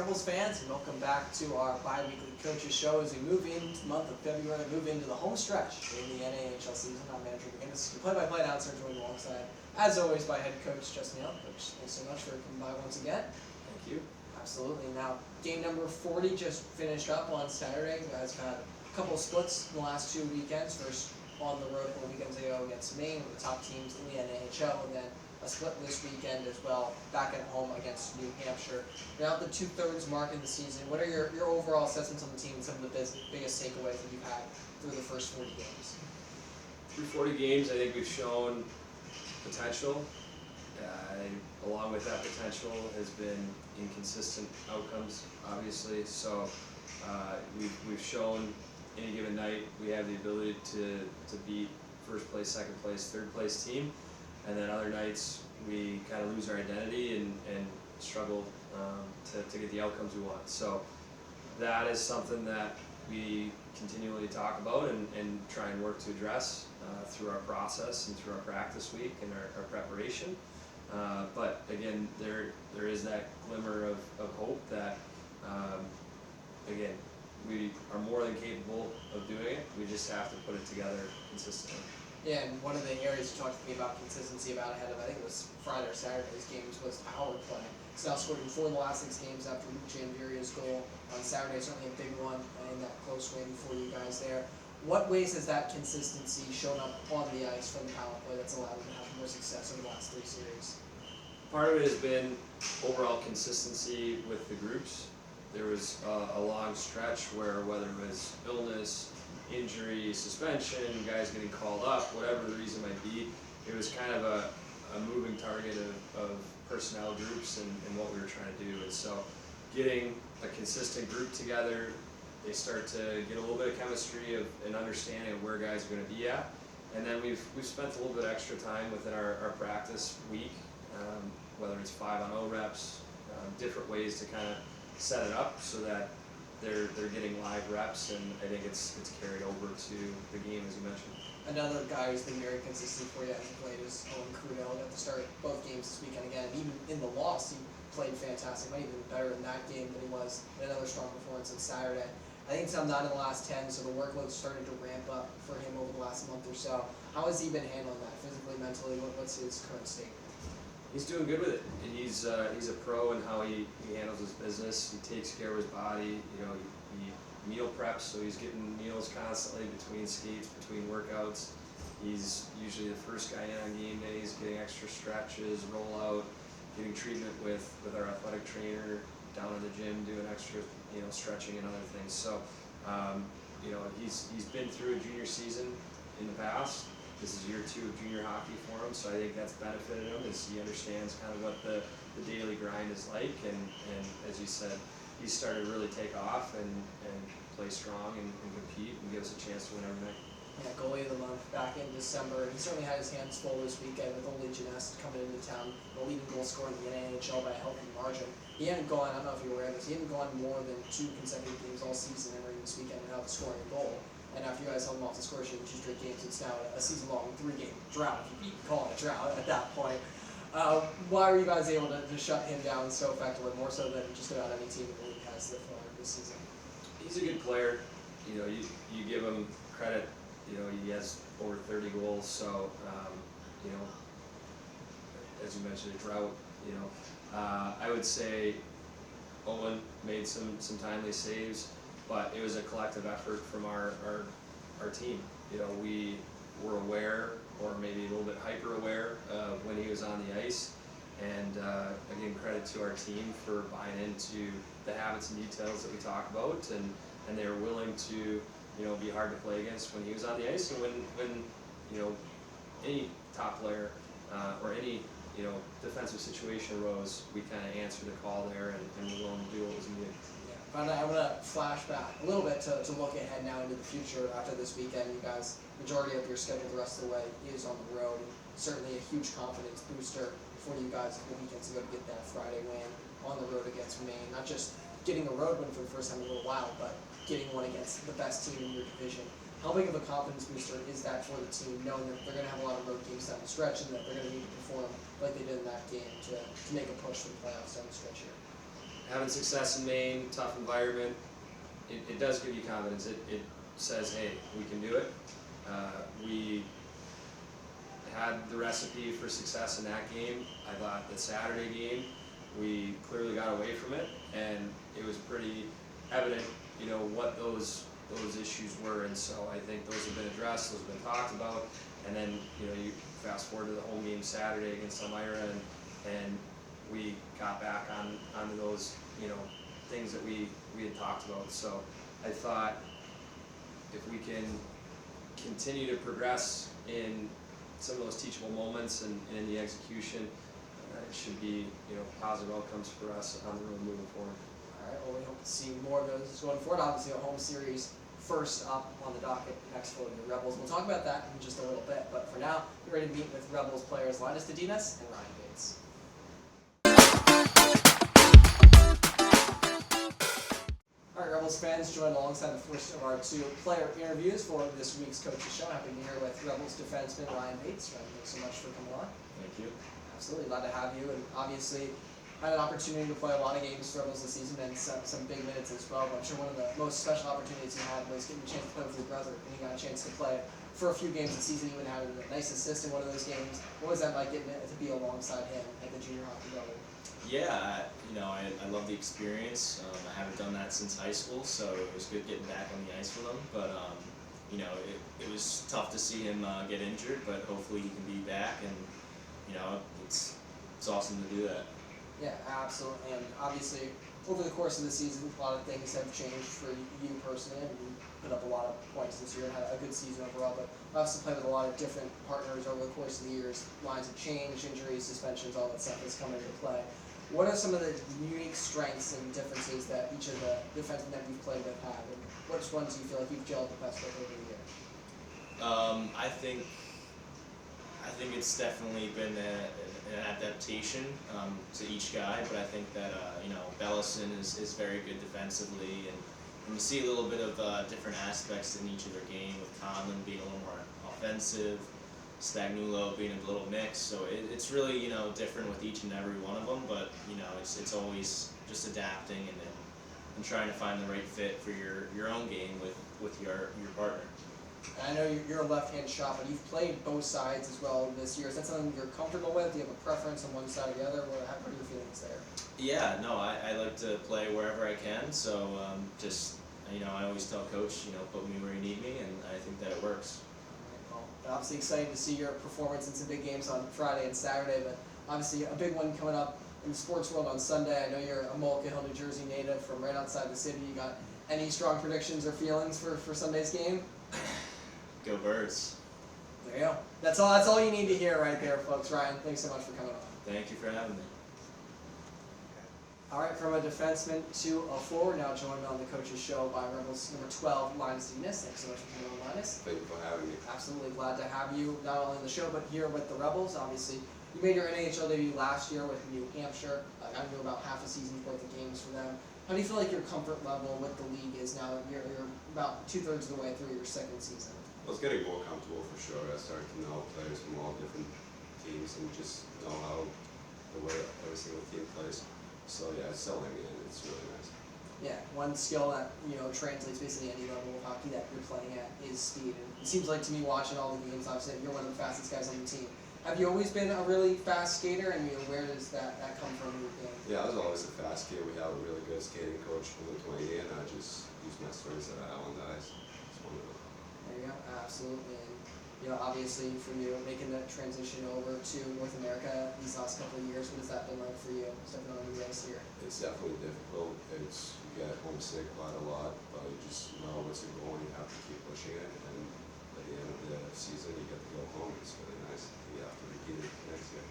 Rebels fans, and welcome back to our bi-weekly coaches show as we move into the month of February, move into the home stretch in the NAHL season. I'm Andrew McGuinness, your play-by-play announcer, joined alongside, as always, by head coach Justin Hale. Coach, thanks so much for coming by once again. Thank you. Absolutely. Now, game number 40 just finished up on Saturday. You guys had a couple of splits in the last 2 weekends. First on the road a couple weekends ago against Maine, one of the top teams in the NAHL, and then a split this weekend as well, back at home against New Hampshire. Now at the 2/3 mark in the season, what are your overall assessments on the team and some of the biggest takeaways that you've had through the first 40 games? Through 40 games, I think we've shown potential. Along with that potential has been inconsistent outcomes, obviously. So we've shown any given night we have the ability to beat first place, second place, third place team. And then other nights we kind of lose our identity and struggle to get the outcomes we want. So that is something that we continually talk about and try and work to address through our process and through our practice week and our preparation. But again, there is that glimmer of hope that, again, we are more than capable of doing it. We just have to put it together consistently. Yeah, and one of the areas you talked to me about consistency about ahead of, I think it was Friday or Saturday's games, was power play. It's now scored in 4 of the last 6 games after Luke Janviria's goal on Saturday. Certainly a big one in that close win for you guys there. What ways has that consistency shown up on the ice from the power play that's allowed you to have more success over the last 3 series? Part of it has been overall consistency with the groups. There was a long stretch where whether it was illness, injury, suspension, guys getting called up, whatever the reason might be, it was kind of a moving target of personnel groups and what we were trying to do. And so getting a consistent group together, they start to get a little bit of chemistry of an understanding of where guys are going to be at. And then we've spent a little bit extra time within our practice week, whether it's 5-on-0 reps, different ways to kind of set it up so that they're getting live reps, and I think it's carried over to the game, as you mentioned. Another guy who's been very consistent for you as he played is Owen Crudale. Got to start both games this weekend again, and even in the loss, he played fantastic. Might even been better in that game than he was in another strong performance on Saturday. I think it's now 9 in the last 10, so the workload's started to ramp up for him over the last month or so. How has he been handling that physically, mentally? What's his current state? He's doing good with it. He's a pro in how he handles his business. He takes care of his body. You know, he meal preps, so he's getting meals constantly between skates, between workouts. He's usually the first guy in on game days, getting extra stretches, rollout, getting treatment with our athletic trainer down in the gym, doing extra stretching and other things. So he's been through a junior season in the past. This is year 2 of junior hockey for him, so I think that's benefited him as he understands kind of what the daily grind is like, and as you said, he's started to really take off and play strong and compete and give us a chance to win every night. Yeah, goalie of the month back in December. He certainly had his hands full this weekend with Linas coming into town, the leading goal scorer in the NAHL by a healthy margin. He hadn't gone, I don't know if you're aware of this, he hadn't gone more than 2 consecutive games all season entering this weekend without scoring a goal. And after you guys held him off the score sheet in 2 straight games, it's now a season-long 3-game drought, if you can call it a drought at that point. Why were you guys able to shut him down so effectively, more so than just about any team in the league has this season? He's a good player. You give him credit. He has over 30 goals, so as you mentioned, a drought. I would say Owen made some timely saves, but it was a collective effort from our team. We were aware, or maybe a little bit hyper aware, of when he was on the ice, and again, credit to our team for buying into the habits and details that we talk about, and they were willing to be hard to play against when he was on the ice, and when any top player or any defensive situation arose, we kind of answered the call there and were willing to do what was needed. But I want to flash back a little bit to look ahead now into the future after this weekend. You guys, majority of your schedule the rest of the way is on the road. Certainly a huge confidence booster for you guys a couple weekends ago to get that Friday win on the road against Maine. Not just getting a road win for the first time in a little while, but getting one against the best team in your division. How big of a confidence booster is that for the team, knowing that they're going to have a lot of road games down the stretch and that they're going to need to perform like they did in that game to make a push for the playoffs down the stretch here? having success in Maine, tough environment, it does give you confidence. It says, hey, we can do it. We had the recipe for success in that game. I thought the Saturday game, we clearly got away from it, and it was pretty evident, what those issues were, and so I think those have been addressed, those have been talked about, and then, you fast forward to the home game Saturday against Elmira, and we got back onto those, things that we had talked about. So I thought if we can continue to progress in some of those teachable moments and in the execution, it should be, positive outcomes for us on the road moving forward. All right, well, we hope to see more of those going forward. Obviously, a home series first up on the docket next for the Rebels. We'll talk about that in just a little bit, but for now, we're ready to meet with Rebels players Linas Dedinas and Ryan Vaites. All right, Rebels fans, joined alongside the first of our two player interviews for this week's Coaches Show. Happy to be here with Rebels defenseman Ryan Vaites. Ryan, thanks so much for coming on. Thank you. Absolutely, glad to have you, and obviously had an opportunity to play a lot of games for Rebels this season and some big minutes as well. But I'm sure one of the most special opportunities you had was getting a chance to play with your brother, and you got a chance to play for a few games this season. You even had a nice assist in one of those games. What was that like getting to be alongside him at the junior hockey level? Yeah, I love the experience. I haven't done that since high school, so it was good getting back on the ice with him. But it was tough to see him get injured, but hopefully he can be back, and it's awesome to do that. Yeah, absolutely. And obviously, over the course of the season, a lot of things have changed for you personally. And you put up a lot of points this year and had a good season overall. But obviously, played with a lot of different partners over the course of the years. Lines have changed, injuries, suspensions, all that stuff has come into play. What are some of the unique strengths and differences that each of the defensemen that you've played with have? And which ones do you feel like you've gelled the best with over the year? I think it's definitely been an adaptation to each guy, but I think that Bellison is very good defensively, and you see a little bit of different aspects in each of their game, with Conlon being a little more offensive, Stagnuolo being a little mix. So it's really different with each and every one of them, but it's always just adapting and trying to find the right fit for your own game with your partner. And I know you're a left-hand shot, but you've played both sides as well this year. Is that something you're comfortable with? Do you have a preference on one side or the other? What are your feelings there? Yeah, no, I like to play wherever I can. So I always tell Coach, put me where you need me, and I think that it works. All right, well, obviously excited to see your performance in some big games on Friday and Saturday, but obviously a big one coming up in the sports world on Sunday. I know you're a Mulligan Hill, New Jersey native from right outside the city. You got any strong predictions or feelings for Sunday's game? Go Birds. There you go. That's all you need to hear right there, folks. Ryan, thanks so much for coming on. Thank you for having me. All right, from a defenseman to a forward, now joined on the Coaches Show by Rebels number 12, Linas Dedinas. Thanks so much for coming on, Linas. Thank you for having me. Absolutely glad to have you, not only on the show, but here with the Rebels. Obviously, you made your NHL debut last year with New Hampshire. I know about half a season's worth of games for them. How do you feel like your comfort level with the league is now that you're about 2/3 of the way through your second season? Well, it's getting more comfortable for sure. I started to know players from all different teams and just know how the way every single team plays. So yeah, it's settling in. It's really nice. Yeah, one skill that translates basically any level of hockey that you're playing at is speed. And it seems like to me, watching all the games, obviously you're one of the fastest guys on the team. Have you always been a really fast skater, and where does that come from in your game? Yeah, I was always a fast kid. We have a really good skating coach for the 20, and I just use my strengths that I have on the ice. It's one of them. There you go, absolutely. And obviously for you, making that transition over to North America these last couple of years, what has that been like for you, stepping on the ice here? It's definitely difficult. You get homesick quite a lot, but you just know what's your goal, and you have to keep pushing it. And at the end of the season, you get to go home. It's really nice. You have to repeat it next year.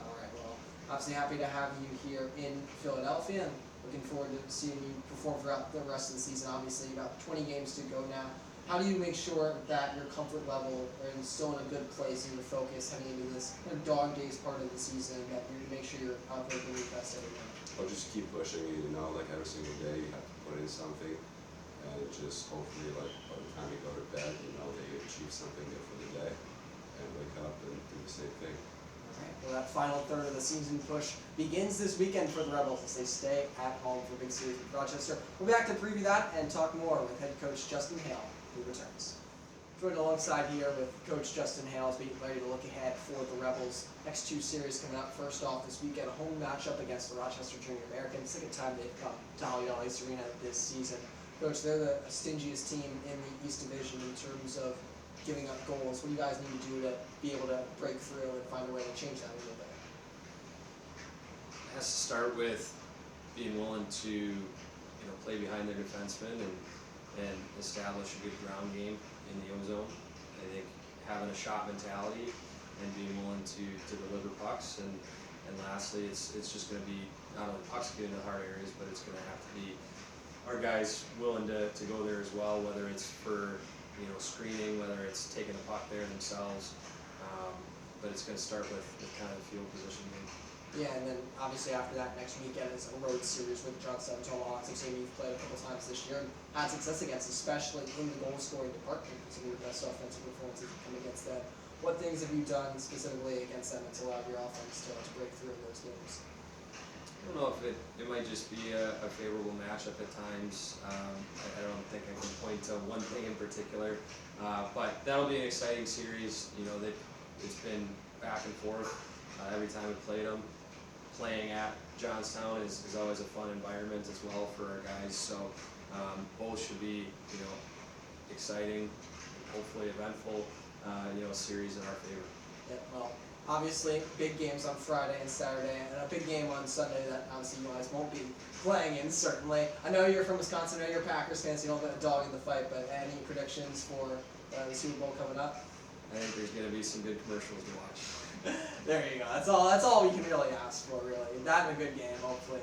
All right, well, obviously happy to have you here in Philadelphia, and looking forward to seeing you perform throughout the rest of the season. Obviously, about 20 games to go now. How do you make sure that your comfort level is still in a good place and your focus heading into this dog days part of the season, that you make sure you're out there doing your best every night? Or just keep pushing it, like every single day you have to put in something, and just hopefully like by the time you go to bed, that you achieve something good for the day, and wake up and do the same thing. Well, that final third of the season push begins this weekend for the Rebels as they stay at home for a big series with Rochester. We'll be back to preview that and talk more with head coach Justin Hale, who returns. Joined alongside here with Coach Justin Hale as we get ready to look ahead for the Rebels' next two series coming up. First off, this weekend, a home matchup against the Rochester Jr. Americans. Second time they've come to Hollywood Ice Arena this season. Coach, they're the stingiest team in the East Division in terms of giving up goals. What do you guys need to do to be able to break through and find a way to change that a little bit? It has to start with being willing to, play behind their defensemen and establish a good ground game in the O-zone. I think having a shot mentality and being willing to deliver pucks, and lastly, it's just going to be not only pucks getting to the hard areas, but it's going to have to be our guys willing to go there as well, whether it's for screening, whether it's taking the puck there themselves, but it's going to start with kind of the field positioning. Yeah, and then obviously after that, next weekend is a road series with Johnstown Tomahawks, a team you've played a couple times this year and had success against, especially in the goal scoring department. Some of your best offensive performances have come against them. What things have you done specifically against them to allow your offense to break through in those games? I don't know if it might just be a favorable matchup at times. I don't think I can point to one thing in particular, but that'll be an exciting series. It's been back and forth every time we played them. Playing at Johnstown is always a fun environment as well for our guys. So both should be exciting, hopefully eventful, series in our favor. Yeah, well, obviously, big games on Friday and Saturday, and a big game on Sunday that obviously you guys won't be playing in, certainly. I know you're from Wisconsin, I know you're Packers fans, so you don't have a dog in the fight, but any predictions for the Super Bowl coming up? I think there's going to be some good commercials to watch. There you go. That's all we can really ask for, really. That and a good game, hopefully,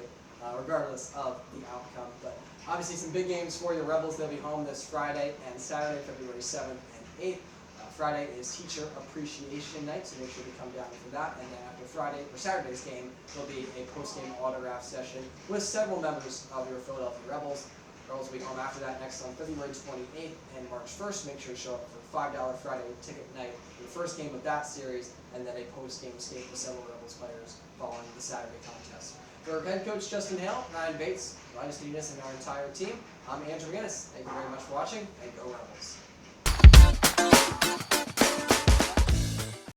regardless of the outcome. But obviously some big games for your Rebels. They'll be home this Friday and Saturday, February 7th and 8th. Friday is Teacher Appreciation Night, so make sure to come down for that. And then after Saturday's game, there'll be a post-game autograph session with several members of your Philadelphia Rebels. Rebels will be home after that next on February 28th and March 1st. Make sure to show up for $5 Friday ticket night for the first game of that series, and then a post-game skate with several Rebels players following the Saturday contest. For head coach Justin Hale, Ryan Vaites, Linas Dedinas, and our entire team, I'm Andrew McGuinness. Thank you very much for watching, and go Rebels.